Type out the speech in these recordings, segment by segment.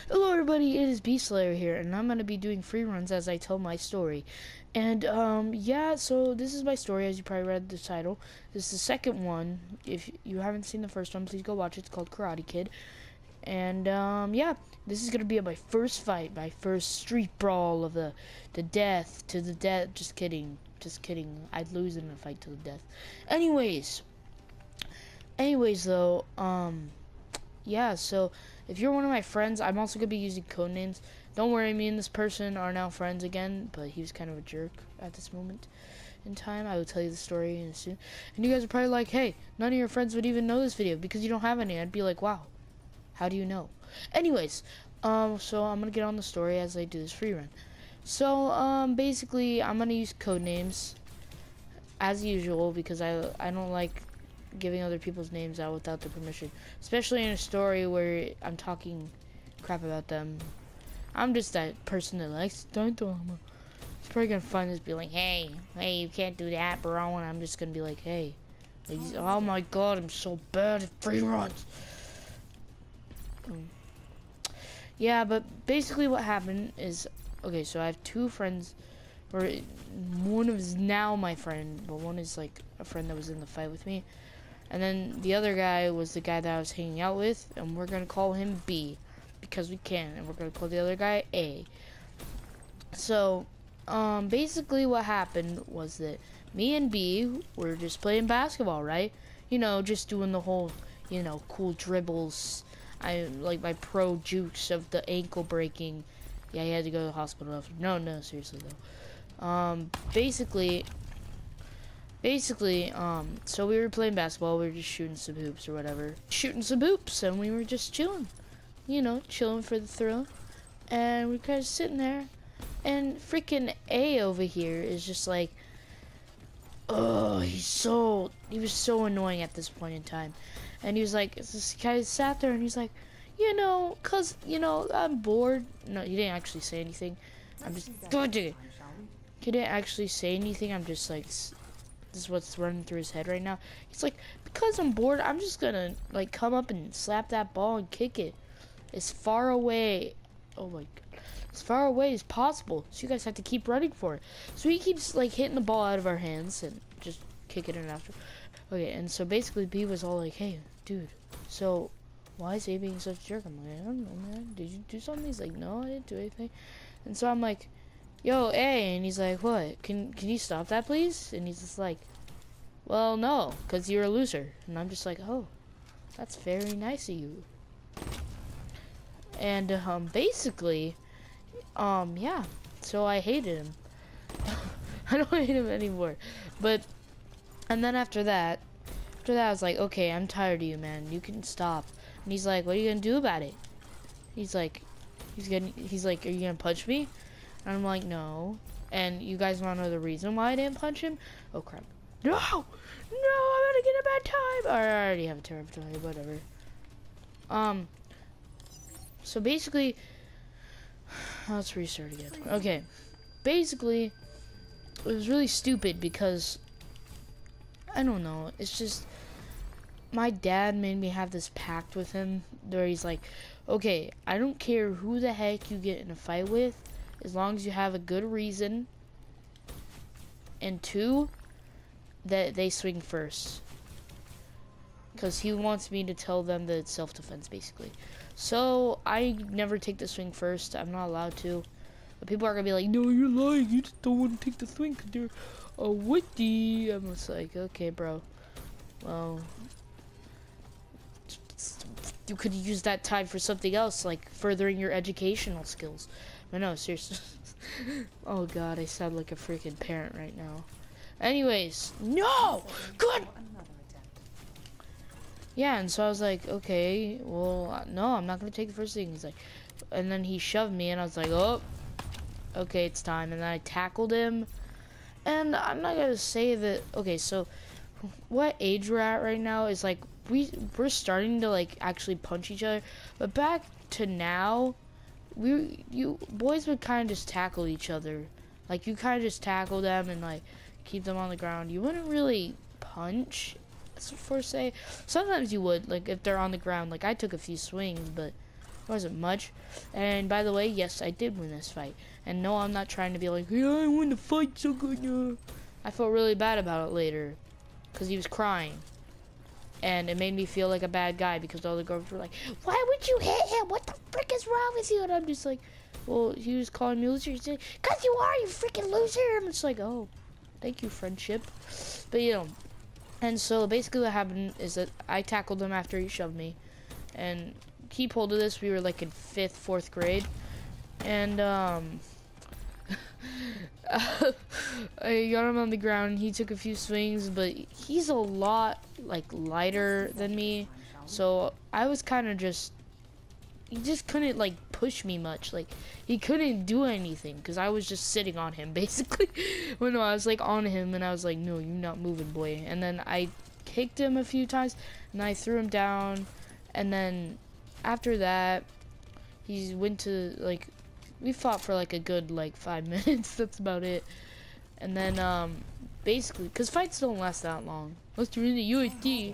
Hello everybody, it is Beastslayer here, and I'm going to be doing free runs as I tell my story. And, yeah, so this is my story, as you probably read the title. This is the second one. If you haven't seen the first one, please go watch it. It's called Karate Kid. And, yeah, this is going to be my first fight, my first street brawl of the death, to the death. Just kidding, I'd lose in a fight to the death. Anyways, though, yeah, so if you're one of my friends, I'm also going to be using code names. Don't worry, me and this person are now friends again, but he was kind of a jerk at this moment in time. I will tell you the story in soon. And you guys are probably like, hey, none of your friends would even know this video because you don't have any. I'd be like, wow, how do you know? Anyways, so I'm going to get on the story as I do this free run. So, basically, I'm going to use code names as usual because I don't like giving other people's names out without their permission, especially in a story where I'm talking crap about them. I'm just that person that likes stunt drama. It's probably gonna find this, be like, hey, you can't do that, bro. And I'm just gonna be like, hey, oh my god, I'm so bad at free runs. Yeah, but basically what happened is, okay, so I have two friends, or one is now my friend, but one is like a friend that was in the fight with me. And then the other guy was the guy that I was hanging out with, and we're gonna call him B because we can, and we're gonna call the other guy A. So, basically what happened was that me and B were just playing basketball, right? You know, just doing the whole, you know, cool dribbles. I like my pro jukes of the ankle breaking. Yeah, he had to go to the hospital. No, seriously though. Basically, so we were playing basketball, we were just shooting some hoops or whatever. And we were just chilling. You know, chilling for the thrill. And we were kind of sitting there, and freaking A over here is just like, oh, he was so annoying at this point in time. And he was like, this guy sat there and he's like, you know, cause, you know, I'm bored. No, he didn't actually say anything. I'm just, he didn't actually say anything, I'm just like, this is what's running through his head right now. He's like, because I'm bored, I'm just gonna like come up and slap that ball and kick it as far away, oh my god, as far away as possible. So you guys have to keep running for it. So he keeps like hitting the ball out of our hands and just kicking it after. Okay, and so basically B was all like, hey, dude, so why is A being such a jerk? I'm like, I don't know, man. Did you do something? He's like, no, I didn't do anything. And so I'm like, yo, A, and he's like, what? Can you stop that, please? And he's just like, well, no, because you're a loser. And I'm just like, oh, that's very nice of you. And, basically, yeah, so I hated him. I don't hate him anymore. But, and then after that, I was like, okay, I'm tired of you, man. You can stop. And he's like, what are you gonna do about it? He's like, are you gonna punch me? And I'm like, no. And you guys want to know the reason why I didn't punch him? Oh, crap. No! No, I'm gonna get a bad time! Or I already have a terrible time, whatever. So basically, let's restart again. Okay. Basically, it was really stupid because, I don't know, it's just, my dad made me have this pact with him where he's like, okay, I don't care who the heck you get in a fight with, as long as you have a good reason, and two, that they swing first. Because he wants me to tell them that it's self-defense, basically. So, I never take the swing first. I'm not allowed to. But people are going to be like, no, you're lying. You just don't want to take the swing because you're a witty. I'm just like, okay, bro. Well, you could use that time for something else, like furthering your educational skills. But no, seriously. Oh god, I sound like a freaking parent right now. Anyways, no! Good! Yeah, and so I was like, okay, well, no, I'm not gonna take the first thing. He's like, and then he shoved me, and I was like, oh, okay, it's time. And then I tackled him, and I'm not gonna say that, okay, so what age we're at right now is like, we're starting to like actually punch each other, but back to now, you boys would kind of just tackle each other. Like, you kind of just tackle them and like keep them on the ground. You wouldn't really punch, for say. Sometimes you would, like if they're on the ground. Like, I took a few swings, but It wasn't much. And by the way, yes, I did win this fight. And no, I'm not trying to be like, yeah, I won the fight so good. Yeah. I felt really bad about it later. Because he was crying. And it made me feel like a bad guy because all the girls were like, why would you hit him? What the frick is wrong with you? And I'm just like, well, he was calling me loser. He said, because you are, you freaking loser. I'm just like, oh, thank you, friendship. But, you know, and so basically what happened is that I tackled him after he shoved me. And keep hold of this, we were like in 5th, 4th grade. And, I got him on the ground. He took a few swings, but he's a lot like lighter than me, so I was kind of just, he just couldn't like push me much. Like he couldn't do anything because I was just sitting on him basically. Well, no, I was like on him and I was like, no, you're not moving, boy. And then I kicked him a few times and I threw him down, and then after that he went to like, we fought for like a good like 5 minutes. That's about it. And then basically, because fights don't last that long unless you're in the USD.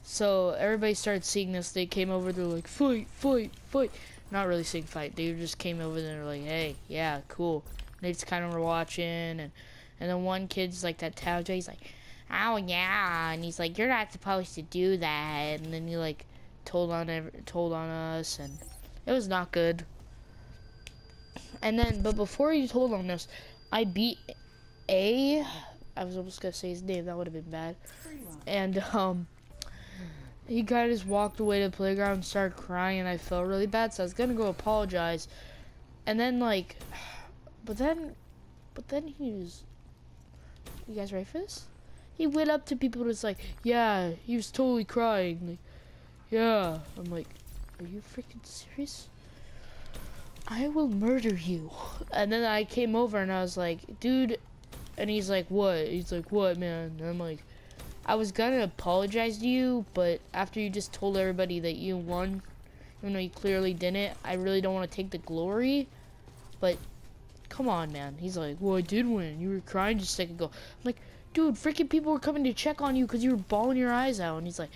So everybody started seeing this. They came over, they're like, fight, fight, fight. Not really saying fight, they just came over and they're like, hey, yeah, cool. And they just kind of were watching, and then one kid's like that Tao, he's like, oh yeah, and he's like, you're not supposed to do that. And then he like told on us, and it was not good. And then, but before he told on us, I beat I was almost gonna say his name, that would have been bad. And he kind of just walked away to the playground and started crying, and I felt really bad, so I was gonna go apologize. And then like, but then he was, you guys ready for this? He went up to people and was like, yeah, he was totally crying, like, yeah. I'm like, are you freaking serious? I will murder you. And then I came over and I was like, dude, and he's like, what? He's like, what, man? And I'm like, I was gonna apologize to you, but after you just told everybody that you won, even though you clearly didn't, I really don't want to take the glory. But come on, man. He's like, well, I did win. You were crying just a second ago. I'm like, dude, freaking people were coming to check on you because you were bawling your eyes out. And he's like,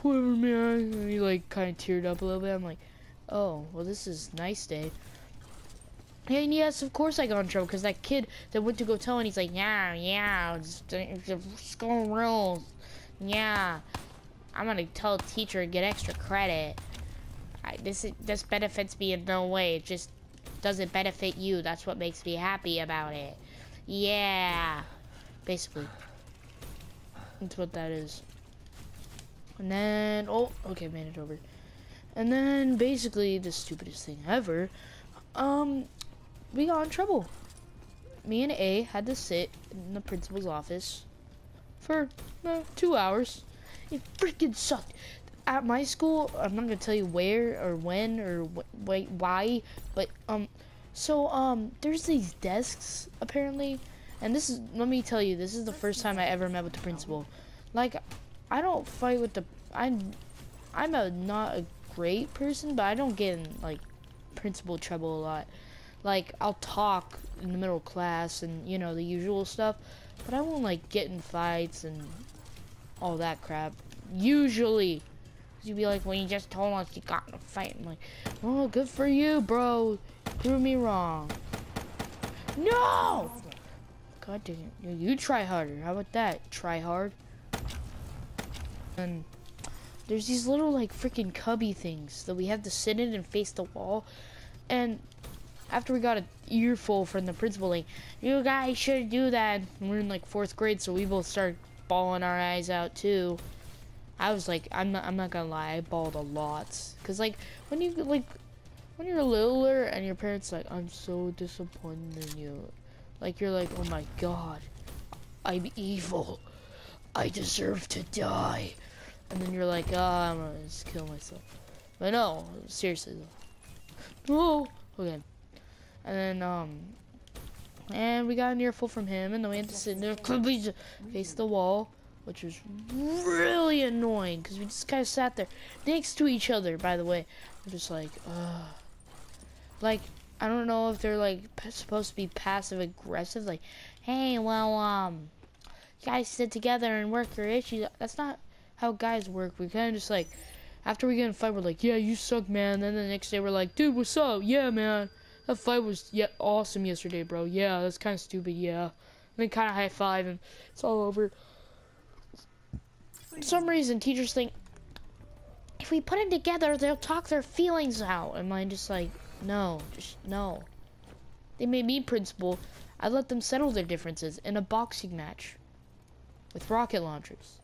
whatever, man. And he like kind of teared up a little bit. I'm like, oh, well, this is nice day. And yes, of course I got in trouble because that kid that went to go tell, and he's like, yeah, school rules. Yeah, I'm gonna tell the teacher and get extra credit. This benefits me in no way. It just doesn't benefit you. That's what makes me happy about it. Yeah, basically, that's what that is. And then, oh, okay, made it over. And then basically the stupidest thing ever, we got in trouble. Me and A had to sit in the principal's office for 2 hours. It freaking sucked. At my school, I'm not gonna tell you where or when or why, but there's these desks apparently, and this is, let me tell you, this is the first time I ever met with the principal. Like, I don't fight with the, I'm not a great person, but I don't get in like principal trouble a lot. Like, I'll talk in the middle of class and, you know, the usual stuff, but I won't like get in fights and all that crap usually. You'd be like, well, you just told us you got in a fight. I'm like, oh, good for you, bro, prove me wrong. No, god dang it, you try harder. How about that? Try hard. And there's these little like freaking cubby things that we have to sit in and face the wall. And after we got an earful from the principal, like, you guys shouldn't do that. And we're in like 4th grade, so we both started bawling our eyes out too. I was like, I'm not gonna lie, I bawled a lot. Cause like when you're littler and your parents like, I'm so disappointed in you. Like, you're like, oh my god, I'm evil. I deserve to die. And then you're like, oh, I'm gonna just kill myself. But no, seriously though. No. Okay. And then, and we got an earful from him, and then we had to sit there, face the wall, which was really annoying, because we just kind of sat there next to each other, by the way. I'm just like, like, I don't know if they're, like, supposed to be passive-aggressive, like, hey, well, you guys sit together and work your issues. That's not how guys work. We kind of just, like, After we get in a fight, we're like, yeah, you suck, man. Then the next day, we're like, dude, what's up? Yeah, man. That fight was awesome yesterday, bro. Yeah, that's kind of stupid, yeah. And then kind of high five, and it's all over. For some reason, teachers think, if we put them together, they'll talk their feelings out. And mine just like, no, just no. They made me principal. I let them settle their differences in a boxing match with rocket launchers.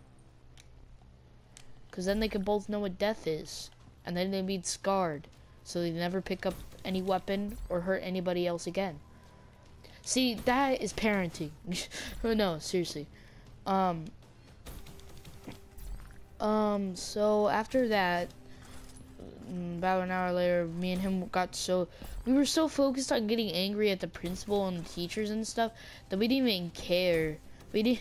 Because then they could both know what death is. And then they'd be scarred. So they never pick up any weapon or hurt anybody else again. See, that is parenting. No, seriously. So after that, about an hour later, me and him we were so focused on getting angry at the principal and the teachers and stuff that we didn't even care. We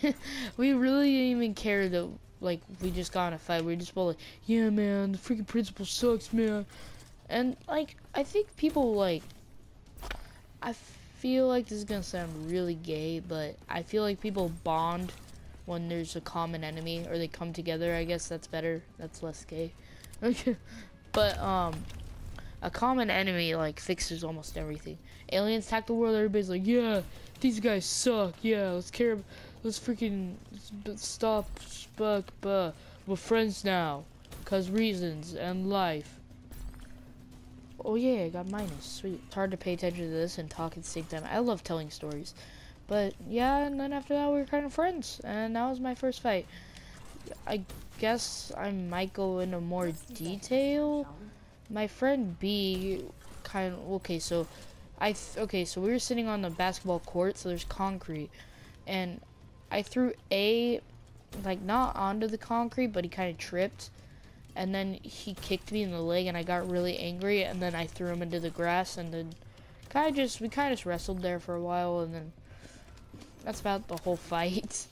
really didn't even care that, like, we just got in a fight. We were just both like, yeah, man, the freaking principal sucks, man. And, like, I think people, like, I feel like this is gonna sound really gay, but I feel like people bond when there's a common enemy, or they come together. I guess that's better. That's less gay. But, a common enemy, like, fixes almost everything. Aliens attack the world, everybody's like, yeah, these guys suck, yeah, let's freaking stop, we're friends now, 'cause reasons and life. Oh yeah, I got minus, sweet. It's hard to pay attention to this and talk at the same time. I love telling stories. But, yeah, and then after that, we were kind of friends, and that was my first fight. I guess I might go into more detail. My friend B so we were sitting on the basketball court, so there's concrete, and I threw A, like, not onto the concrete, but he kind of tripped, and then he kicked me in the leg, and I got really angry, and then I threw him into the grass, and then we kind of just wrestled there for a while, and then that's about the whole fight.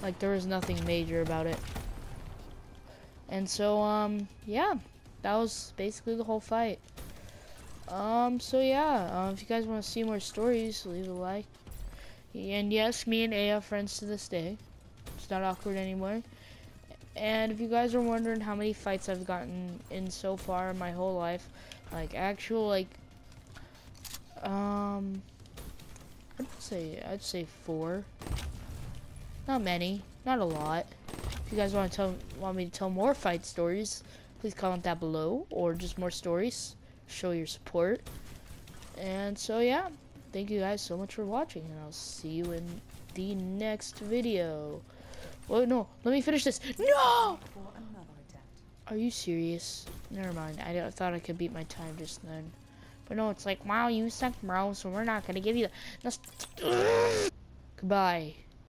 Like, there was nothing major about it. And so, yeah, that was basically the whole fight. So yeah, if you guys want to see more stories, leave a like. And yes, me and A are friends to this day. It's not awkward anymore. And if you guys are wondering how many fights I've gotten in so far in my whole life, like, actual, like, I'd say 4. Not many, not a lot. If you guys want me to tell more fight stories, please comment that below, or just more stories. Show your support. And so yeah, thank you guys so much for watching, and I'll see you in the next video. Oh no, let me finish this. No! Are you serious? Never mind. I thought I could beat my time just then. But no, it's like, wow, you suck, bro, so we're not gonna give you the... Goodbye.